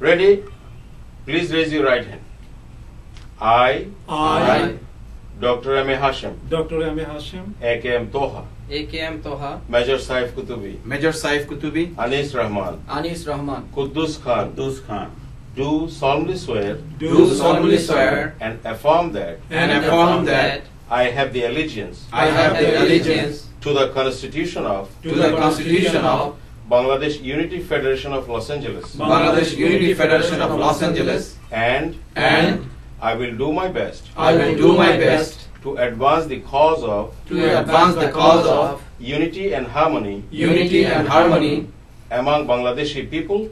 Ready? Please raise your right hand. I, Dr. M. A. Hashim, Dr. M. A. Hashim, A.K.M. Toha, A.K.M. Toha, Major Saif Kutubi, Major Saif Kutubi, Anis Rahman, Anis Rahman, Quddus Khan, do solemnly swear and affirm that I have the allegiance to the Constitution of Bangladesh Unity Federation of Los Angeles, and I will do my best to advance the cause of unity and harmony among Bangladeshi people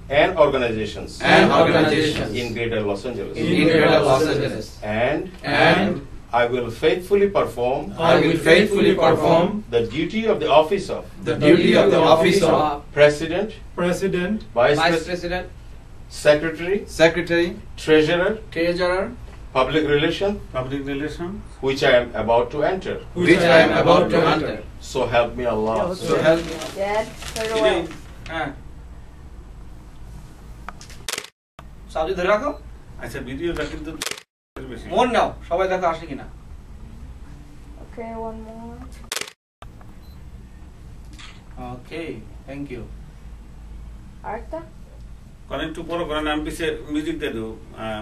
and organizations in Greater Los Angeles, and I will faithfully perform the duty of the office of President, Vice President, Secretary, Treasurer, Public Relation, which I am about to enter. So help me Allah. Dad, farewell. Saudi ধরে রাখো আচ্ছা ভিডিওটা কিন্তু মন নাও সবাই দেখো আসে কিনা Okay, one more. Okay thank you Arta? কারণ একটু পরে করেন আমি পিছে মিউজিক দিয়ে দেবো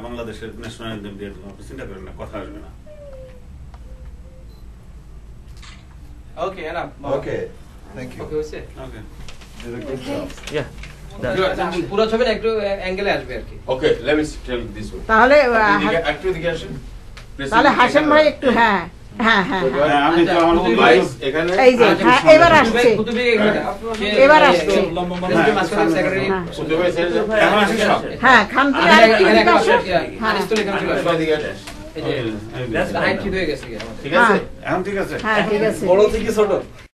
বাংলাদেশের ন্যাশনাল অ্যান্থেম দিয়ে দেবো আপনি চিন্তা করেন না কথা আসবে না ওকে এনাফ Okay, thank you. ওকে হইছে ওকে Did a good job. পুরো ছবিটা একটু অ্যাঙ্গেলে আসবে আর কি Okay, let me tell this one. তাহলে একটু দিকে আসেন। তাহলে হাসেম ভাই একটু হ্যাঁ আমি তো আমার Guys, এখানে এই যে হ্যাঁ এবার আসছে এবার আসছে কুতুবে স্যার এখন আসি সব হ্যাঁ খানপুরে আরেকটু দিকে আসো ঠিক আছে? এখন ঠিক আছে হ্যাঁ ঠিক আছে বড় থেকে ছোট